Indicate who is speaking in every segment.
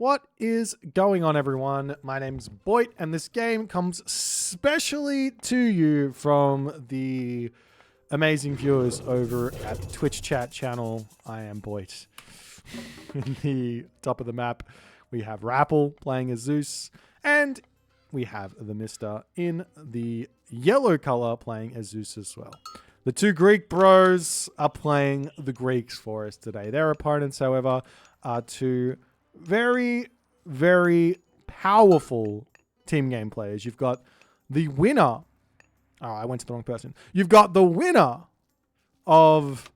Speaker 1: What is going on, everyone? My name's Boit, and this game comes specially to you from the amazing viewers over at the Twitch chat channel. I am Boit. In the top of the map, we have Rapl playing as Zeus, and we have TheMista in the yellow color playing as Zeus as well. The two Greek bros are playing the Greeks for us today. Their opponents, however, are two very, very powerful team game players. You've got the winner. Oh, I went to the wrong person. You've got the winner of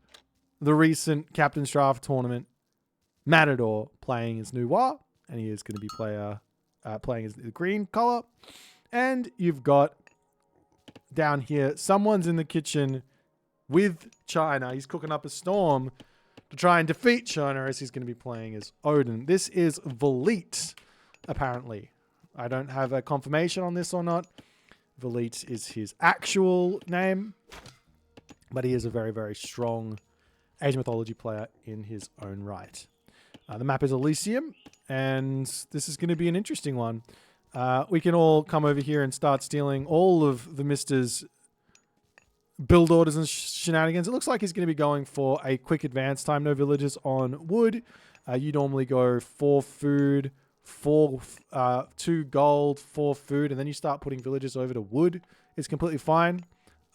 Speaker 1: the recent Captain's Draft tournament, Matador, playing as Noir, and he is going to be playing as the green color. And you've got down here, someone's in the kitchen with China. He's cooking up a storm to try and defeat China, as he's going to be playing as Odin. This is Boit, apparently. I don't have a confirmation on this or not. Boit is his actual name, but he is a very, very strong Age mythology player in his own right. The map is Elysium, and this is going to be an interesting one. We can all come over here and start stealing all of the Mista's build orders and shenanigans. It looks like he's going to be going for a quick advance time. No villages on wood. You normally go 4 food, 2 gold, 4 food, and then you start putting villages over to wood. It's completely fine.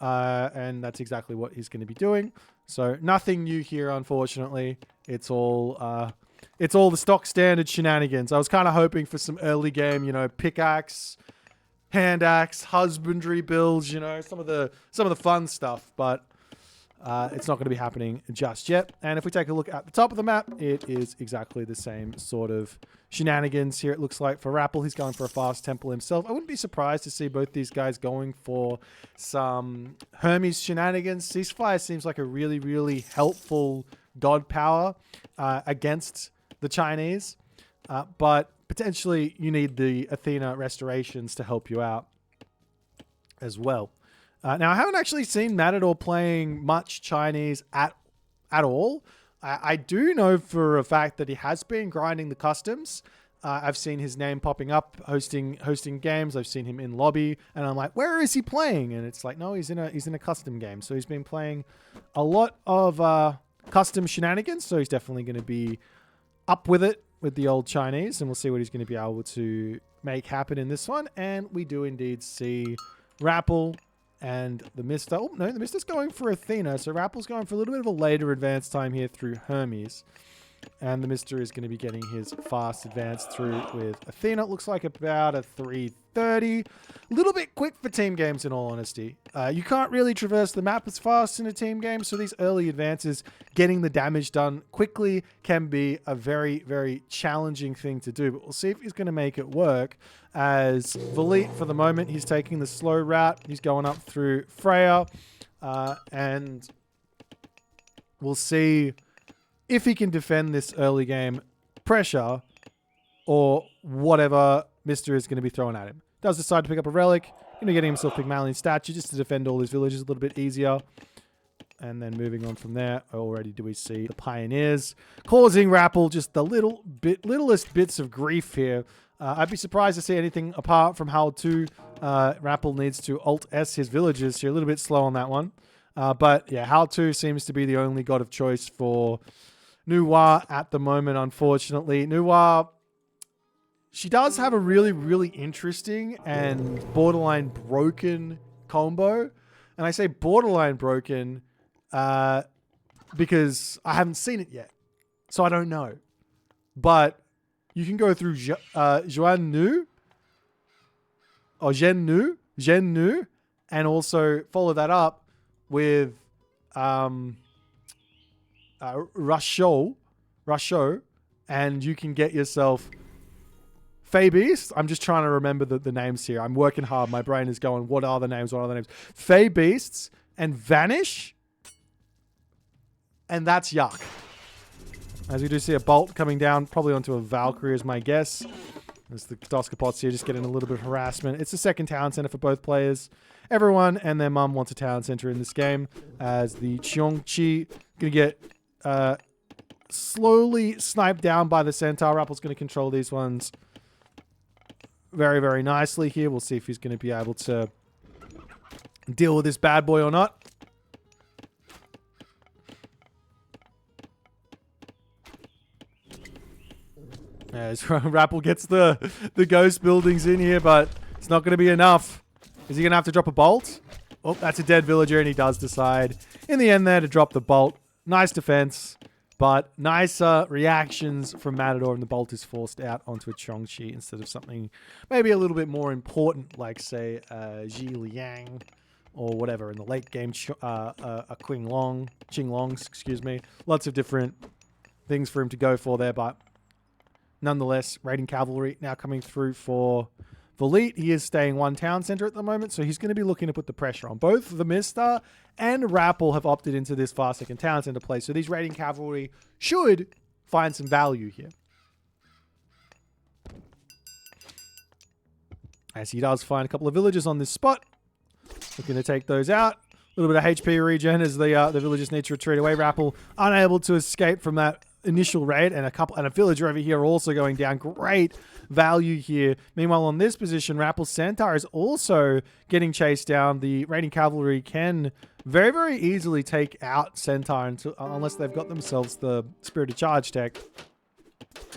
Speaker 1: And that's exactly what he's going to be doing. So nothing new here, unfortunately. It's all the stock standard shenanigans. I was kind of hoping for some early game, pickaxe, hand axe, husbandry builds, some of the fun stuff, but it's not going to be happening just yet. And if we take a look at the top of the map, it is exactly the same sort of shenanigans here. It looks like for Rapl, he's going for a fast temple himself. I wouldn't be surprised to see both these guys going for some Hermes shenanigans. Ceasefire seems like a really, really helpful god power against the Chinese, but potentially you need the Athena restorations to help you out as well. Now, I haven't actually seen Matador playing much Chinese at all. I do know for a fact that he has been grinding the customs. I've seen his name popping up, hosting games. I've seen him in lobby, and I'm like, where is he playing? And it's like, no, he's in a custom game. So he's been playing a lot of custom shenanigans. So he's definitely going to be up with it with the old Chinese, and we'll see what he's going to be able to make happen in this one. And we do indeed see Rapl and TheMista. Oh, no, TheMista's going for Athena. So Rapple's going for a little bit of a later advance time here through Hermes. And TheMista is going to be getting his fast advance through with Athena. It looks like about a 3:30. A little bit quick for team games, in all honesty. You can't really traverse the map as fast in a team game, so these early advances, getting the damage done quickly, can be a very, very challenging thing to do. But we'll see if he's going to make it work. As Boit, for the moment, he's taking the slow route. He's going up through Freya. And we'll see if he can defend this early game pressure or whatever Mista is going to be throwing at him. Does decide to pick up a relic. Going to get himself Pygmalion statue just to defend all his villages a little bit easier. And then moving on from there, already do we see the Pioneers causing Rapl just the littlest bits of grief here. I'd be surprised to see anything apart from how Rapl needs to Alt-S his villages here. A little bit slow on that one. But yeah, how to seems to be the only god of choice for Noir at the moment, unfortunately. Noir, she does have a really, really interesting and borderline broken combo. And I say borderline broken because I haven't seen it yet. So I don't know. But you can go through Zhen Nu, and also follow that up with Rasho, and you can get yourself Fae Beast. I'm just trying to remember the names here. I'm working hard. My brain is going, what are the names? Fae Beasts and Vanish. And that's yuck. As we do see a bolt coming down, probably onto a Valkyrie is my guess. As the Doskapots here just getting a little bit of harassment. It's the second town center for both players. Everyone and their mum wants a town center in this game, as the Cheongchi gonna get slowly sniped down by the Centaur. Rappl's going to control these ones very, very nicely here. We'll see if he's going to be able to deal with this bad boy or not. As Rapl gets the ghost buildings in here, but it's not going to be enough. Is he going to have to drop a bolt? Oh, that's a dead villager, and he does decide in the end there to drop the bolt. Nice defense, but nicer reactions from Matador, and the bolt is forced out onto a Chongqi instead of something maybe a little bit more important, like, say, Ji Liang or whatever in the late game, a Qinglong, excuse me. Lots of different things for him to go for there, but nonetheless, raiding cavalry now coming through for Boit. He is staying one town center at the moment, so he's going to be looking to put the pressure on. Both TheMista and Rapl have opted into this far second town center play, so these raiding cavalry should find some value here. As he does find a couple of villagers on this spot. Looking to take those out. A little bit of HP regen as the villagers need to retreat away. Rapl unable to escape from that initial raid, and a villager over here also going down. Great value here. Meanwhile, on this position, Rapple's Centaur is also getting chased down. The raiding cavalry can very, very easily take out Centaur unless they've got themselves the Spirited Charge tech.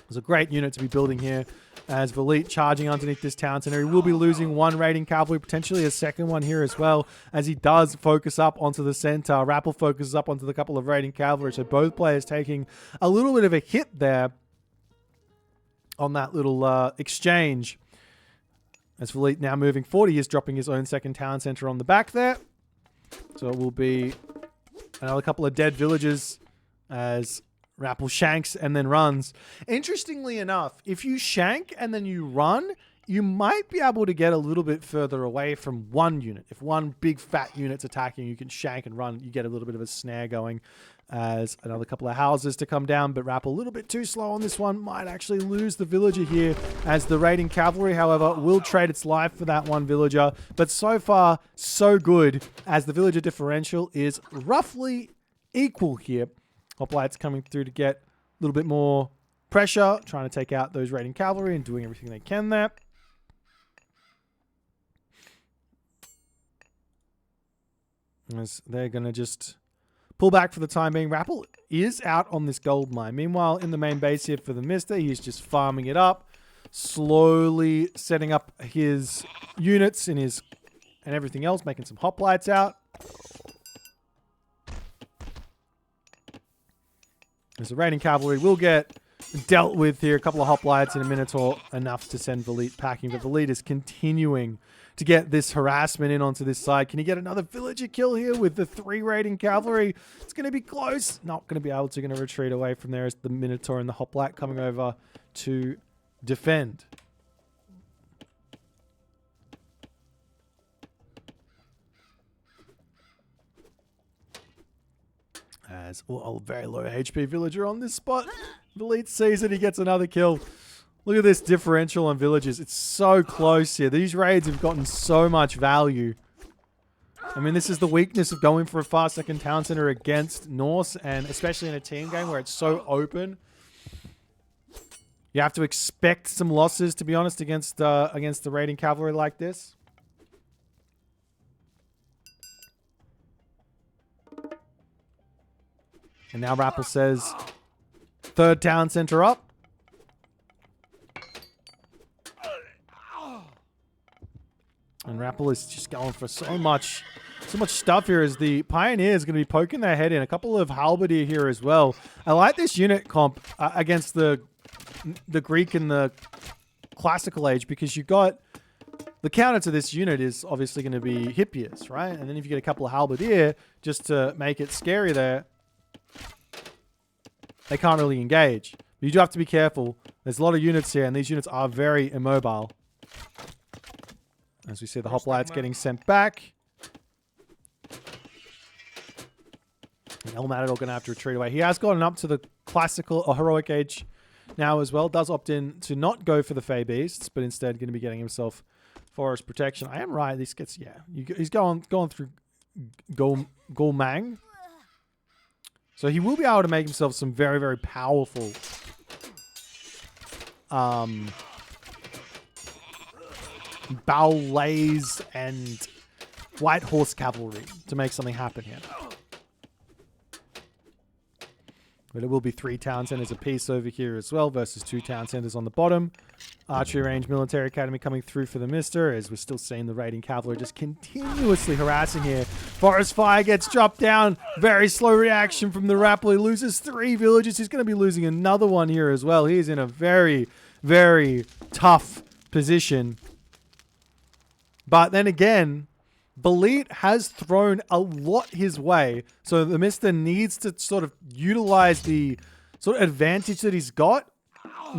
Speaker 1: It's a great unit to be building here. As Boit charging underneath this town center. He will be losing one raiding cavalry, potentially a second one here as well, as he does focus up onto the Centaur. Rapl focuses up onto the couple of raiding cavalry, so both players taking a little bit of a hit there on that little exchange. As Boit now moving forward, he is dropping his own second town center on the back there. So it will be another couple of dead villagers as Rapl shanks and then runs. Interestingly enough, if you shank and then you run, you might be able to get a little bit further away from one unit. If one big fat unit's attacking, you can shank and run. You get a little bit of a snare going as another couple of houses to come down. But Rapl a little bit too slow on this one. Might actually lose the villager here as the raiding cavalry, however, will trade its life for that one villager. But so far, so good as the villager differential is roughly equal here. Hoplites coming through to get a little bit more pressure, trying to take out those raiding cavalry and doing everything they can there. As they're going to just pull back for the time being. Rapl is out on this gold mine. Meanwhile, in the main base here for the Mista, he's just farming it up, slowly setting up his units and everything else, making some hoplites out. As the raiding cavalry will get dealt with here. A couple of hoplites in a Minotaur, enough to send Boit packing. But Boit is continuing to get this harassment in onto this side. Can he get another villager kill here with the 3 raiding cavalry? It's going to be close. Not going to be able to. Going to retreat away from there as the Minotaur and the hoplite coming over to defend. As a very low HP villager on this spot. Boit sees it, he gets another kill. Look at this differential on villagers. It's so close here. These raids have gotten so much value. I mean, this is the weakness of going for a fast second town center against Norse, and especially in a team game where it's so open. You have to expect some losses, to be honest, against the raiding cavalry like this. And now Rapl says, 3rd town center up. And Rapl is just going for so much stuff here as the Pioneer is going to be poking their head in. A couple of Halberdier here as well. I like this unit comp against the Greek and the Classical Age, because you got the counter to this unit is obviously going to be Hippias, right? And then if you get a couple of Halberdier just to make it scary there, they can't really engage. But you do have to be careful. There's a lot of units here, and these units are very immobile. As we see the hoplites getting sent back. And El Matador going to have to retreat away. He has gotten up to the classical or heroic age now as well. Does opt in to not go for the Fey Beasts, but instead going to be getting himself forest protection. I am right. This gets, yeah. He's going through Golmang. So he will be able to make himself some very, very powerful ballets and white horse cavalry to make something happen here. But it will be 3 town centers apiece over here as well versus 2 town centers on the bottom. Archery range military academy coming through for the Mista, as we're still seeing the raiding cavalry just continuously harassing here. Forest fire gets dropped down. Very slow reaction from the Rapl. He loses 3 villages. He's going to be losing another one here as well. He's in a very, very tough position. But then again, Boit has thrown a lot his way, so the Mista needs to sort of utilize the sort of advantage that he's got,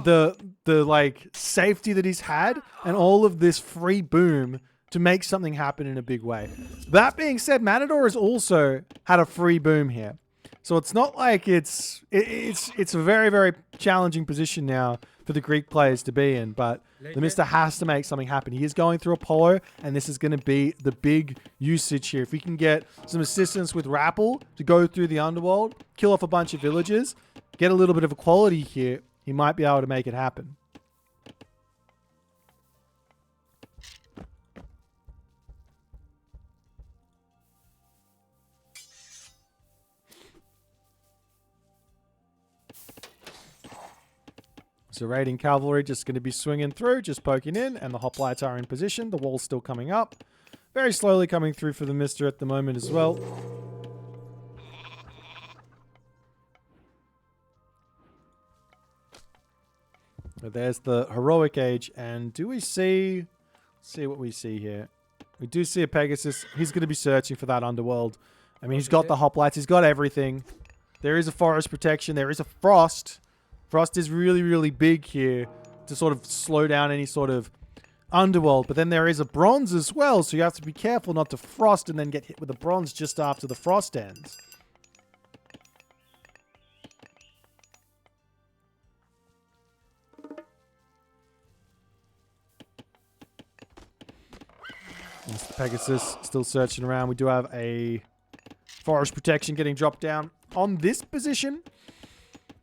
Speaker 1: the like safety that he's had, and all of this free boom to make something happen in a big way. That being said, Matador has also had a free boom here, so it's not like it's a very, very challenging position now for the Greek players to be in, but the Mista has to make something happen. He is going through Apollo, and this is going to be the big usage here. If we can get some assistance with Rapl to go through the underworld, kill off a bunch of villages, get a little bit of equality here, he might be able to make it happen. So raiding cavalry just going to be swinging through, just poking in, and the hoplites are in position. The wall's still coming up. Very slowly coming through for the Mista at the moment as well. But there's the heroic age, and do we see... Let's see what we see here. We do see a Pegasus. He's going to be searching for that underworld. I mean, he's got the hoplites. He's got everything. There is a forest protection. There is a frost. Frost is really, really big here to sort of slow down any sort of underworld. But then there is a bronze as well, so you have to be careful not to frost and then get hit with a bronze just after the frost ends. Mr. Pegasus still searching around. We do have a forest protection getting dropped down. On this position,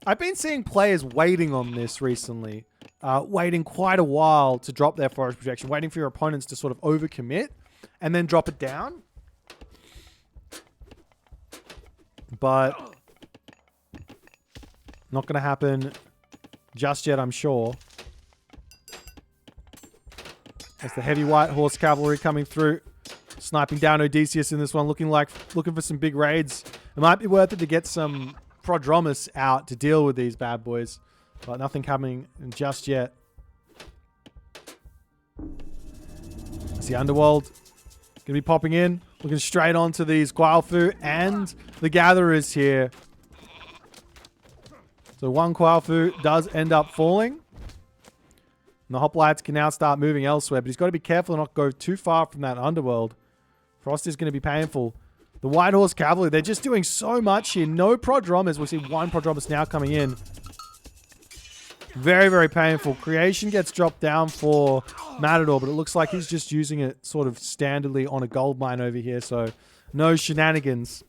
Speaker 1: I've been seeing players waiting on this recently. Waiting quite a while to drop their forest protection. Waiting for your opponents to sort of overcommit and then drop it down. But not going to happen just yet, I'm sure. There's the heavy white horse cavalry coming through. Sniping down Odysseus in this one. Looking for some big raids. It might be worth it to get some Prodromus out to deal with these bad boys. But nothing coming just yet. It's the underworld. Going to be popping in. Looking straight onto these Gualfu and the Gatherers here. So one Gualfu does end up falling. And the hoplites can now start moving elsewhere. But he's got to be careful and not go too far from that underworld. Frost is going to be painful. The White Horse Cavalry, they're just doing so much here. No Prodromus. We see one Prodromus now coming in. Very, very painful. Creation gets dropped down for Matador, but it looks like he's just using it sort of standardly on a gold mine over here, so no shenanigans.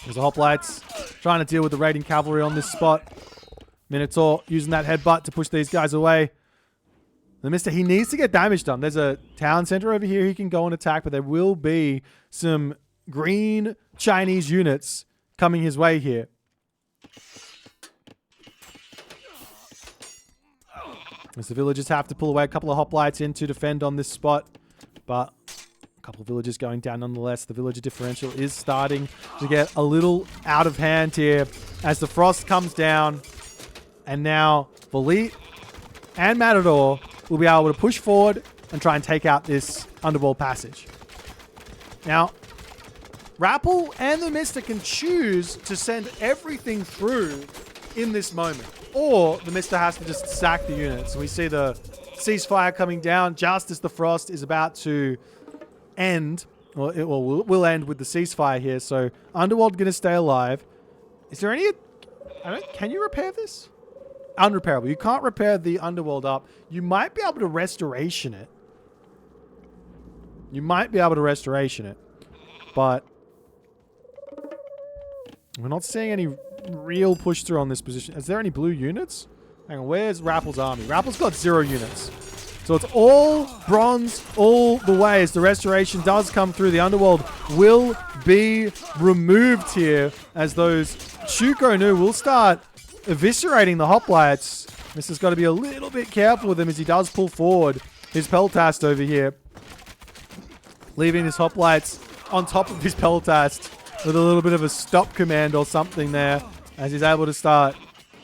Speaker 1: There's the hoplites trying to deal with the raiding cavalry on this spot. Minotaur using that headbutt to push these guys away. The Mista, he needs to get damage done. There's a town center over here he can go and attack, but there will be some green Chinese units coming his way here. As the villagers have to pull away a couple of hoplites in to defend on this spot. But a couple of villagers going down nonetheless. The villager differential is starting to get a little out of hand here as the frost comes down. And now Boit and Matador will be able to push forward and try and take out this underworld passage. Now, Rapl and the Mista can choose to send everything through in this moment. Or the Mista has to just sack the units. And we see the ceasefire coming down just as the frost is about to end. Well, it will end with the ceasefire here. So Underworld going to stay alive. Is there any... can you repair this? Unrepairable. You can't repair the Underworld up. You might be able to restoration it. But We're not seeing any real push through on this position. Is there any blue units? Hang on, where's Rappl's army? Rappl's got 0 units. So it's all bronze all the way as the restoration does come through. The underworld will be removed here as those Shuko Nu will start eviscerating the hoplites. This has got to be a little bit careful with him as he does pull forward his Peltast over here. Leaving his hoplites on top of his Peltast with a little bit of a stop command or something there as he's able to start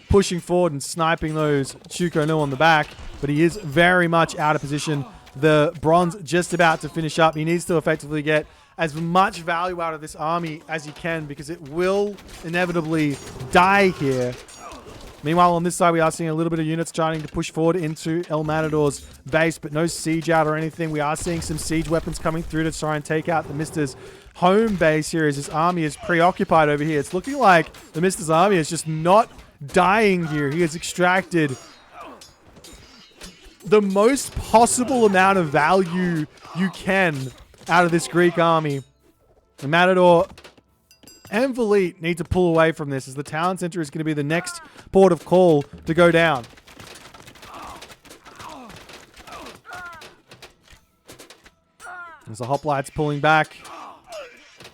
Speaker 1: pushing forward and sniping those Shuko Nu on the back. But he is very much out of position. The bronze just about to finish up. He needs to effectively get as much value out of this army as he can because it will inevitably die here. Meanwhile, on this side, we are seeing a little bit of units trying to push forward into El Matador's base, but no siege out or anything. We are seeing some siege weapons coming through to try and take out the Mista's home base here as his army is preoccupied over here. It's looking like the Mista's army is just not dying here. He has extracted the most possible amount of value you can out of this Greek army. The Matador and Boit need to pull away from this as the town center is going to be the next port of call to go down. As the hoplites pulling back.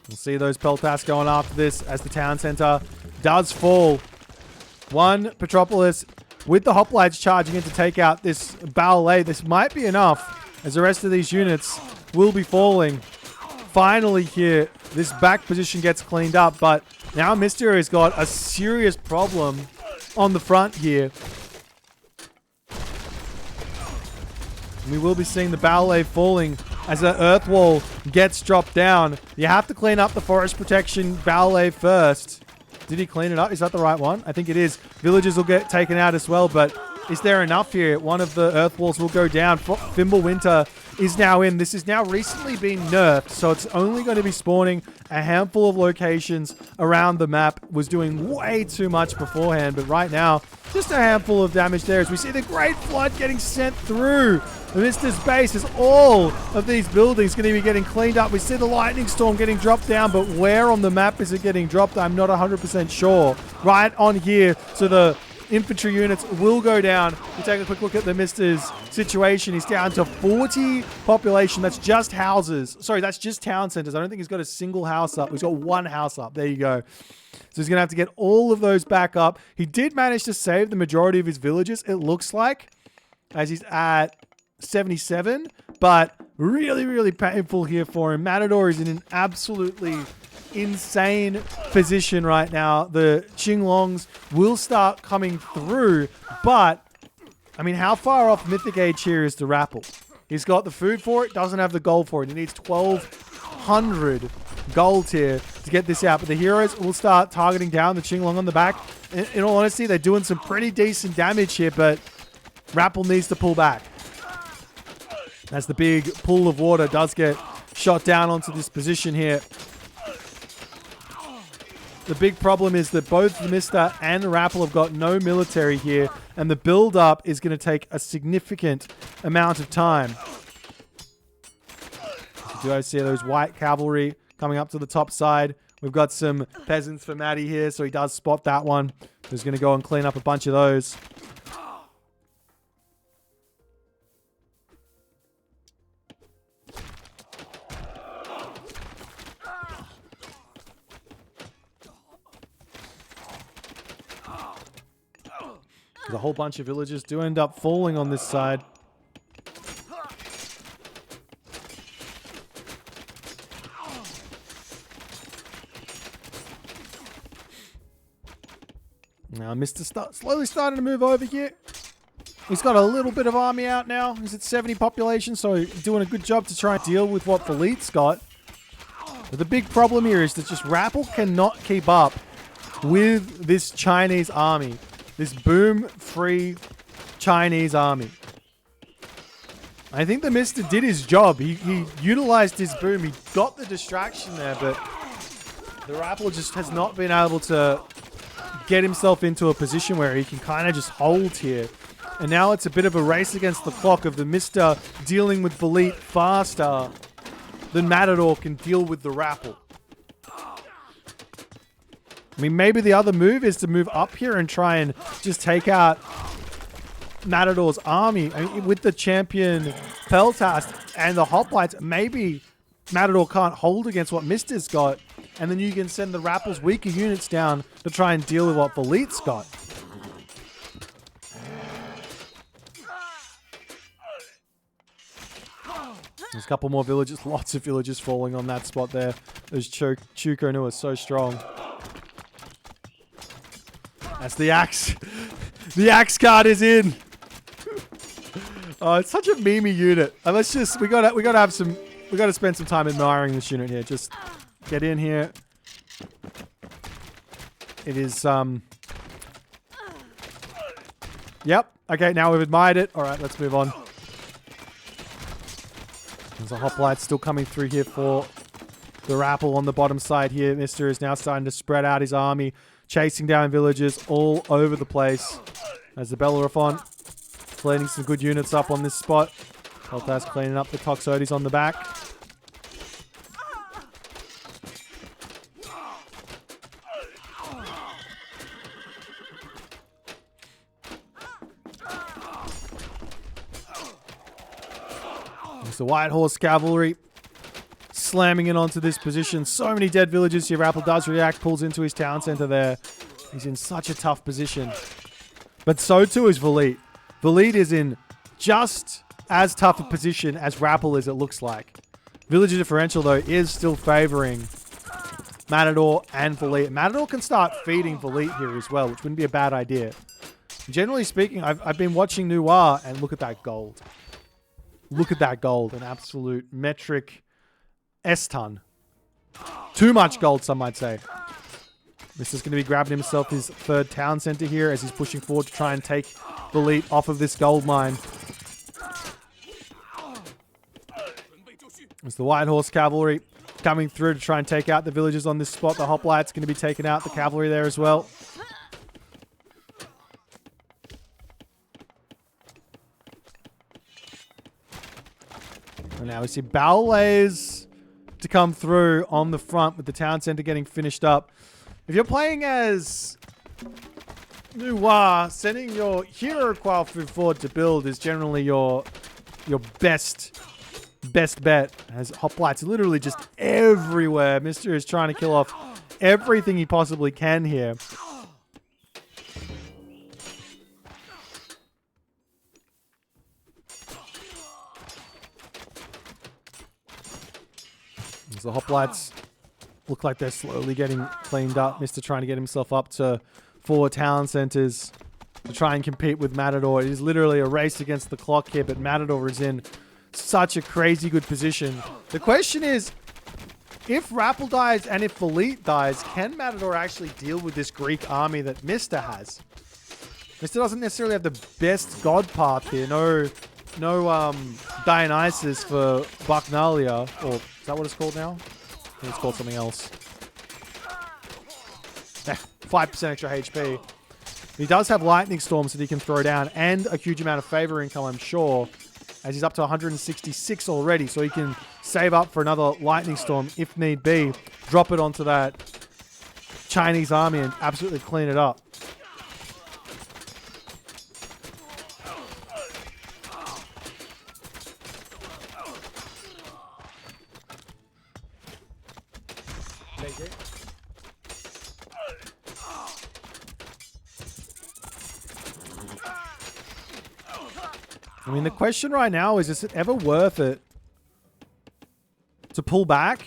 Speaker 1: We'll see those Peltas going after this as the town center does fall. One Petropolis with the hoplites charging in to take out this ballet. This might be enough as the rest of these units will be falling. Finally here, this back position gets cleaned up, but now Mista has got a serious problem on the front here. We will be seeing the ballet falling as the earth wall gets dropped down. You have to clean up the forest protection ballet first. Did he clean it up? Is that the right one? I think it is. Villages will get taken out as well, but is there enough here? One of the earth walls will go down. Fimbulwinter is now in. This has now recently been nerfed, so it's only going to be spawning a handful of locations around the map. Was doing way too much beforehand, but right now, just a handful of damage there as we see the Great Flood getting sent through the Mista's base as all of these buildings going to be getting cleaned up. We see the lightning storm getting dropped down, but where on the map is it getting dropped? I'm not 100% sure. Right on here, so the infantry units will go down. We take a quick look at the Mista's situation. He's down to 40 population. That's just houses. Sorry, that's just town centers. I don't think he's got a single house up. He's got one house up. There you go. So he's going to have to get all of those back up. He did manage to save the majority of his villages, it looks like, as he's at 77, but really, really painful here for him. Matador is in an absolutely insane position right now. The Qinglongs will start coming through, but I mean, how far off Mythic Age here is the Rapl? He's got the food for it, doesn't have the gold for it. He needs 1,200 gold here to get this out, but the heroes will start targeting down the Qinglong on the back. In all honesty, they're doing some pretty decent damage here, but Rapl needs to pull back. As the big pool of water does get shot down onto this position here. The big problem is that both TheMista and Rapl have got no military here, and the build-up is going to take a significant amount of time. You guys see those white cavalry coming up to the top side. We've got some peasants for Matty here, so he does spot that one. He's going to go and clean up a bunch of those. There's a whole bunch of villagers do end up falling on this side. Now, Mista slowly starting to move over here. He's got a little bit of army out now. He's at 70 population, so doing a good job to try and deal with what Boit's got. But the big problem here is that just Rapl cannot keep up with this Chinese army. This boom-free Chinese army. I think the Mista did his job. He utilized his boom. He got the distraction there, but the Rapl just has not been able to get himself into a position where he can kind of just hold here. And now it's a bit of a race against the clock of the Mista dealing with Boit faster than Matador can deal with the Rapl. I mean, maybe the other move is to move up here and try and just take out Matador's army. I mean, with the champion Peltast and the hoplites, maybe Matador can't hold against what Mista's got, and then you can send the Rappl's weaker units down to try and deal with what Boit's got. There's a couple more villages, lots of villages falling on that spot there. Those Chuko are so strong. That's the axe. The axe card is in. Oh, it's such a memey unit. And let's just we gotta spend some time admiring this unit here. Just get in here. It is Yep. Okay, now we've admired it. Alright, let's move on. There's a hoplite still coming through here for the Rapl on the bottom side here. Mista is now starting to spread out his army, chasing down villagers all over the place. As the Bellerophon cleaning some good units up on this spot. Peltas cleaning up the Toxotes on the back. There's the White Horse Cavalry slamming in onto this position. So many dead villagers here. Rapl does react, pulls into his town center there. He's in such a tough position. But so too is Boit. Boit is in just as tough a position as Rapl is, it looks like. Villager differential, though, is still favoring Matador and Boit. Matador can start feeding Boit here as well, which wouldn't be a bad idea. Generally speaking, I've been watching Noir, and look at that gold. Look at that gold. An absolute metric S-ton. Too much gold, some might say. This is going to be grabbing himself his third town center here as he's pushing forward to try and take Boit off of this gold mine. There's the White Horse Cavalry coming through to try and take out the villagers on this spot. The hoplite's going to be taking out the cavalry there as well. And now we see Bowlays to come through on the front with the town center getting finished up. If you're playing as Noir, sending your hero Qualfu forward to build is generally your best bet. As hoplites literally just everywhere. Mista is trying to kill off everything he possibly can here. As the hoplites look like they're slowly getting cleaned up. Mista trying to get himself up to 4 town centers to try and compete with Matador. It is literally a race against the clock here, but Matador is in such a crazy good position. The question is, if Rapl dies and if Boit dies, can Matador actually deal with this Greek army that Mista has? Mista doesn't necessarily have the best god path here. No Dionysus for Bacchanalia, or is that what it's called now? I think it's called something else. 5% extra HP. He does have lightning storms that he can throw down and a huge amount of favor income, I'm sure, as he's up to 166 already, so he can save up for another lightning storm if need be, drop it onto that Chinese army and absolutely clean it up. I mean, the question right now is it ever worth it to pull back,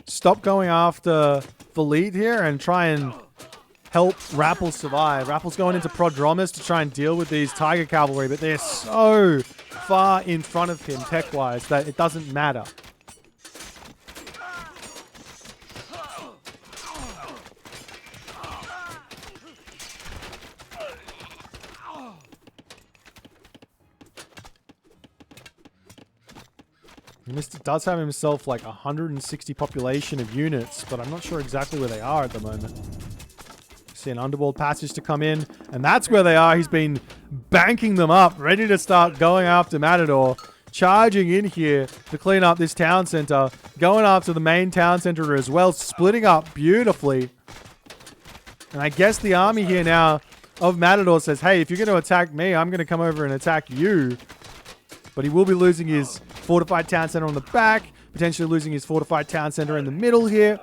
Speaker 1: stop going after Boit here, and try and help Rapl survive? Rapple's going into Prodromus to try and deal with these Tiger Cavalry, but they're so far in front of him tech-wise that it doesn't matter. Mista does have himself like 160 population of units, but I'm not sure exactly where they are at the moment. See an underworld passage to come in, and that's where they are. He's been banking them up, ready to start going after Matador, charging in here to clean up this town center, going after the main town center as well, splitting up beautifully. And I guess the army here now of Matador says, hey, if you're going to attack me, I'm going to come over and attack you. But he will be losing his fortified town center on the back, potentially losing his fortified town center in the middle here.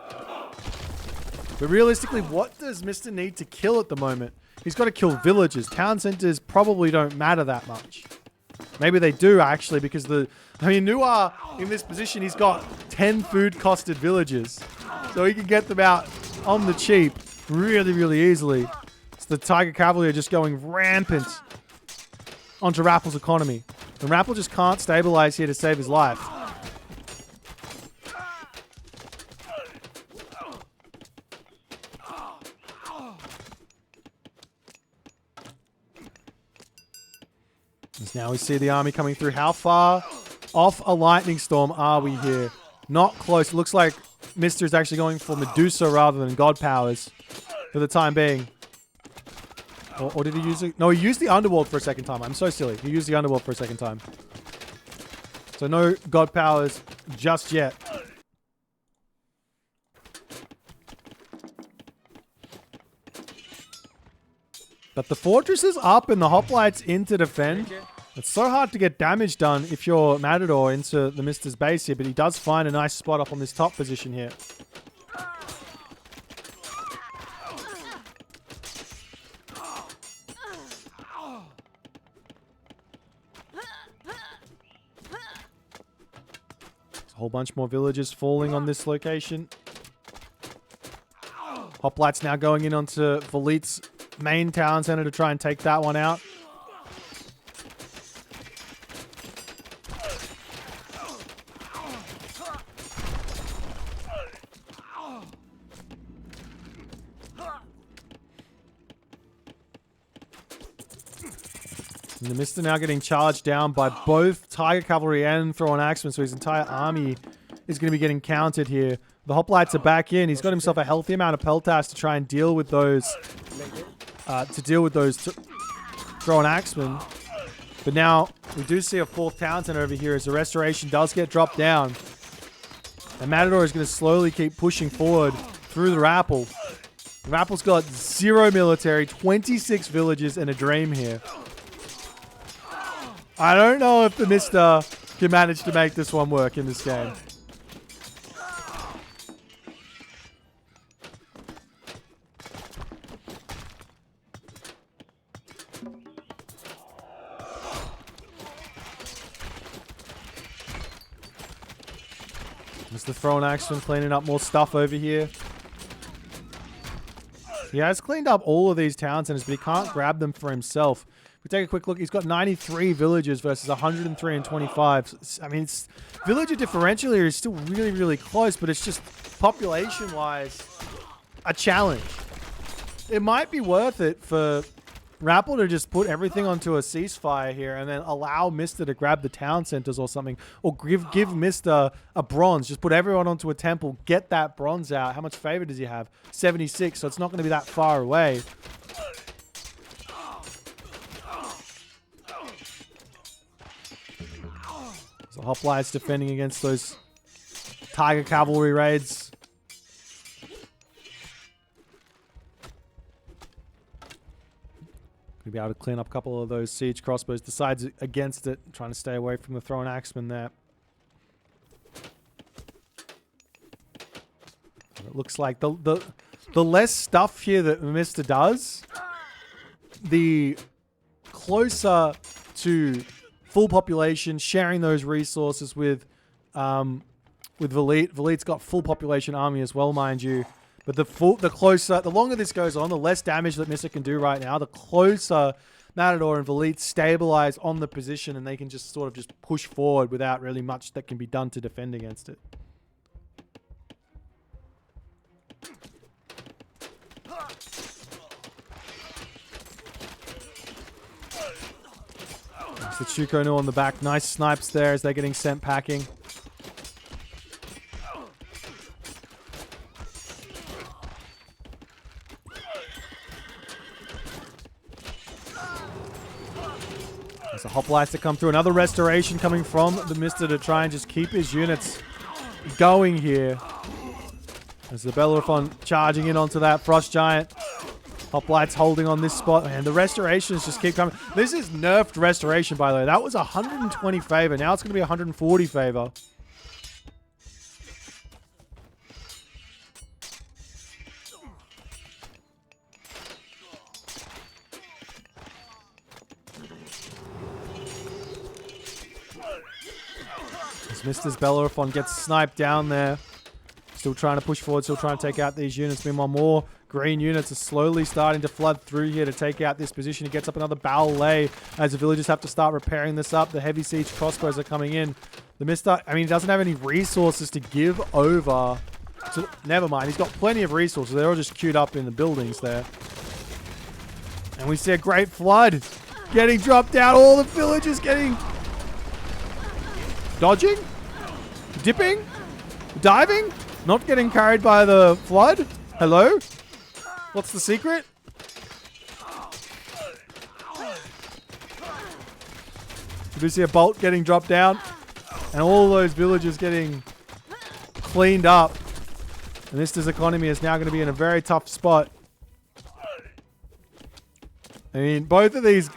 Speaker 1: But realistically, what does Mista need to kill at the moment? He's got to kill villages. Town centers probably don't matter that much. Maybe they do, actually, because Nuar, in this position, he's got 10 food-costed villages. So he can get them out on the cheap really, really easily. So the Tiger Cavalry are just going rampant onto Rapl's economy. And Rapl just can't stabilize here to save his life. As now we see the army coming through. How far off a lightning storm are we here? Not close. It looks like Mista is actually going for Medusa rather than God powers for the time being. Or did he use it? No, he used the Underworld for a second time. I'm so silly. He used the Underworld for a second time. So no God powers just yet. But the fortress is up and the hoplites in to defend. It's so hard to get damage done if you're Matador into the Mista's base here, but he does find a nice spot up on this top position here. A whole bunch more villagers falling on this location. Hoplites now going in onto Volit's main town center to try and take that one out. And the Mista now getting charged down by both Tiger Cavalry and Thrown Axemen, so his entire army is going to be getting counted here. The hoplites are back in. He's got himself a healthy amount of peltas to try and deal with those Thrown Axemen. But now we do see a fourth town center over here as the restoration does get dropped down. And Matador is going to slowly keep pushing forward through the Rapl. Rapple's got 0 military, 26 villages, and a dream here. I don't know if the Mista can manage to make this one work in this game. Mr. Thrown Axeman cleaning up more stuff over here. He has cleaned up all of these town centers, but he can't grab them for himself. If we take a quick look, he's got 93 villages versus 103 and 25. I mean, villager differential here is still really, really close, but it's just population-wise a challenge. It might be worth it for Rapl to just put everything onto a ceasefire here and then allow Mista to grab the town centers or something, or give Mista a bronze. Just put everyone onto a temple, get that bronze out. How much favor does he have? 76, so it's not going to be that far away. So Hoplites defending against those Tiger Cavalry raids. Gonna be able to clean up a couple of those siege crossbows. Decides against it, trying to stay away from the Thrown Axeman there. It looks like the less stuff here that Mista does, the closer to full population, sharing those resources with Volit. Volit's got full population army as well, mind you. But the longer this goes on, the less damage that Mista can do right now, the closer Matador and Volit stabilize on the position, and they can just sort of just push forward without really much that can be done to defend against it. The Chuko on the back. Nice snipes there as they're getting sent packing. There's a hoplites to come through. Another restoration coming from the Mista to try and just keep his units going here. As the Bellerophon charging in onto that Frost Giant. Hoplites holding on this spot. Man, the restorations just keep coming. This is nerfed restoration, by the way. That was 120 favor. Now it's going to be 140 favor. Mista's Bellerophon gets sniped down there. Still trying to push forward, still trying to take out these units. Meanwhile, more green units are slowly starting to flood through here to take out this position. He gets up another ballet as the villagers have to start repairing this up. The heavy siege crossbows are coming in. The Mista, I mean, he doesn't have any resources to give over. So, never mind, he's got plenty of resources. They're all just queued up in the buildings there. And we see a great flood getting dropped down. All the villagers getting... dodging? Dipping? Diving? Not getting carried by the flood? Hello? What's the secret? You see a bolt getting dropped down and all those villagers getting cleaned up. And Mista's economy is now going to be in a very tough spot. I mean, both of these,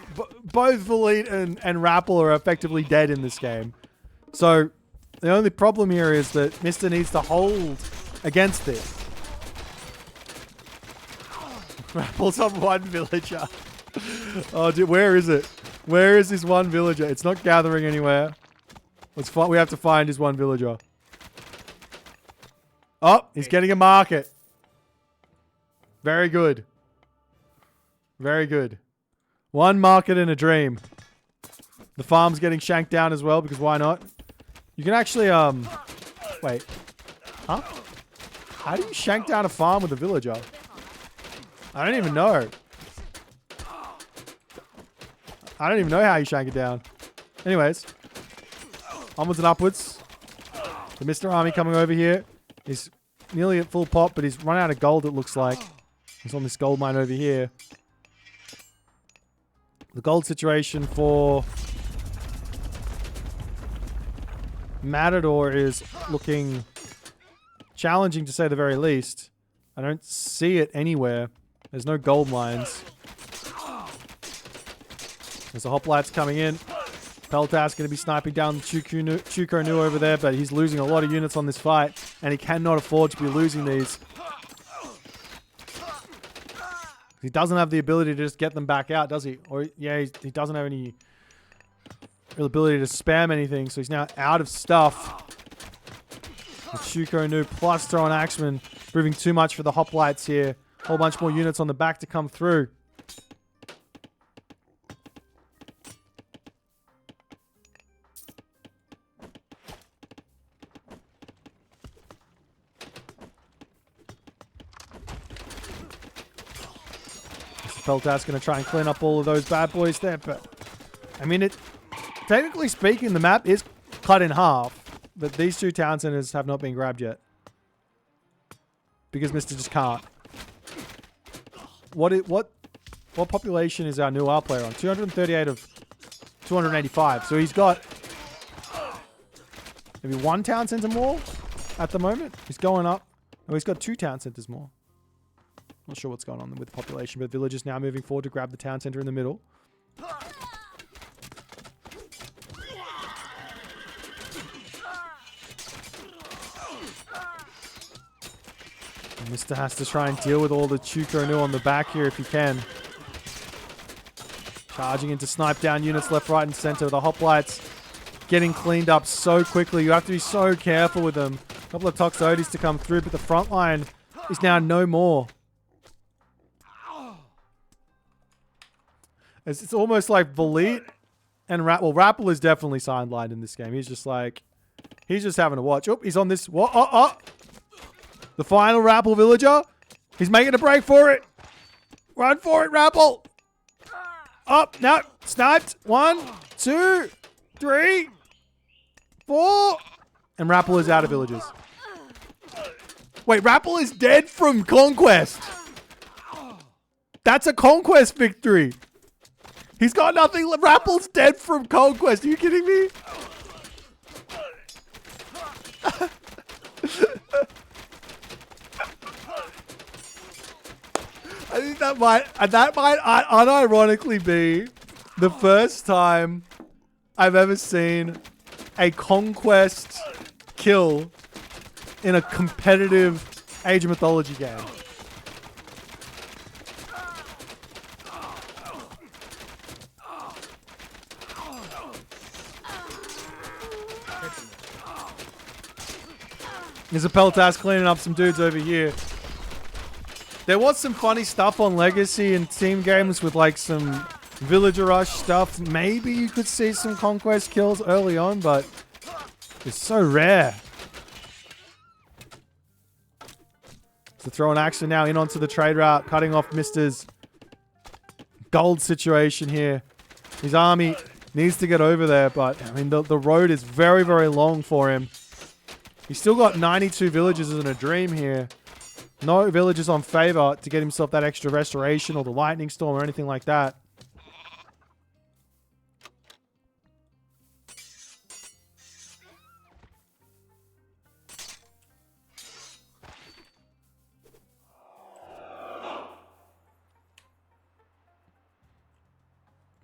Speaker 1: both Boit and Rapl are effectively dead in this game. So the only problem here is that Mista needs to hold against this. Rapl's on one villager. Oh, dude, where is it? Where is this one villager? It's not gathering anywhere. Let's find. We have to find his one villager. Oh, he's getting a market. Very good. Very good. One market in a dream. The farm's getting shanked down as well, because why not? You can actually, wait. Huh? How do you shank down a farm with a villager? I don't even know. I don't even know how you shank it down. Anyways. Onwards and upwards. The Mista army coming over here. He's nearly at full pop, but he's run out of gold, it looks like. He's on this gold mine over here. The gold situation for Matador is looking challenging, to say the very least. I don't see it anywhere. There's no gold mines. There's the hoplites coming in. Peltas going to be sniping down Chuko Nu over there, but he's losing a lot of units on this fight, and he cannot afford to be losing these. He doesn't have the ability to just get them back out, does he? Or, yeah, he doesn't have any real ability to spam anything, so he's now out of stuff. With Chuko Nu plus throwing Axeman proving too much for the hoplites here. Whole bunch more units on the back to come through. Peltas going to try and clean up all of those bad boys there, but I mean, technically speaking, the map is cut in half, but these two town centers have not been grabbed yet because Mista just can't. What population is our new R player on? 238 of 285. So he's got maybe one town center more at the moment. He's going up. Oh, he's got two town centers more. Not sure what's going on with the population, but the village is now moving forward to grab the town center in the middle. And Mista has to try and deal with all the Chuko Nu on the back here if he can. Charging into snipe down units left, right, and center. The hoplites getting cleaned up so quickly. You have to be so careful with them. A couple of Toxotes to come through, but the front line is now no more. It's almost like Boit and Rapl. Well, Rapl is definitely sidelined in this game. He's just like, he's just having to watch. Oh, he's on this. What? Oh. The final Rapl villager. He's making a break for it. Run for it, Rapl. Up. No. Sniped. 1, 2, 3, 4. And Rapl is out of villagers. Wait, Rapl is dead from conquest. That's a conquest victory. He's got nothing. Rapple's dead from conquest. Are you kidding me? I think that might unironically be the first time I've ever seen a conquest kill in a competitive Age of Mythology game. There's a Peltas cleaning up some dudes over here. There was some funny stuff on Legacy and team games with like some villager rush stuff. Maybe you could see some conquest kills early on, but it's so rare. So throwing action now in onto the trade route, cutting off Mista's gold situation here. His army needs to get over there, but I mean, the road is very, very long for him. He's still got 92 villages in a dream here. No villages on favor to get himself that extra restoration or the lightning storm or anything like that.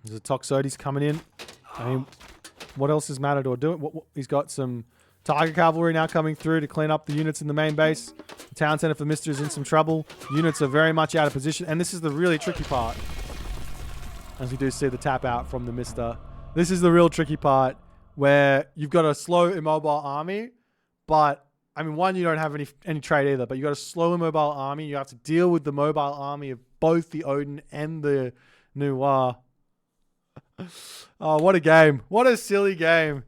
Speaker 1: There's a Toxotes coming in. I mean, what else is Matador doing? He's got some Tiger Cavalry now coming through to clean up the units in the main base. The town center for Mista is in some trouble. Units are very much out of position. And this is the really tricky part. As we do see the tap out from the Mista. This is the real tricky part where you've got a slow immobile army. But, I mean, one, you don't have any trade either. But you've got a slow immobile army. You have to deal with the mobile army of both the Odin and the Noir. Oh, what a game. What a silly game.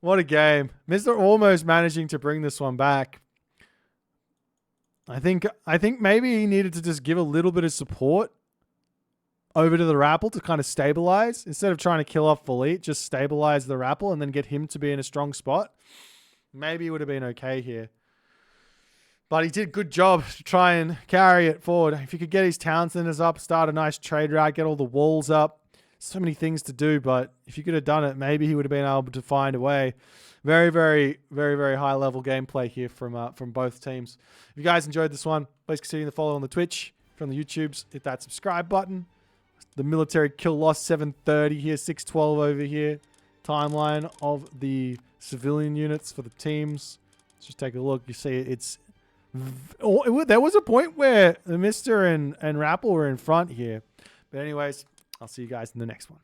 Speaker 1: What a game. Mista almost managing to bring this one back. I think maybe he needed to just give a little bit of support over to the Rapl to kind of stabilize. Instead of trying to kill off Boit, just stabilize the Rapl and then get him to be in a strong spot. Maybe it would have been okay here. But he did a good job to try and carry it forward. If he could get his town centers up, start a nice trade route, get all the walls up. So many things to do, but if you could have done it, maybe he would have been able to find a way. Very, very, very, very high level gameplay here from both teams. If you guys enjoyed this one, please consider the follow on the Twitch. From the YouTubes, hit that subscribe button. The military kill loss 730 here, 612 over here. Timeline of the civilian units for the teams. Let's just take a look. You see it's... There was a point where the Mista and Rapl were in front here. But anyways... I'll see you guys in the next one.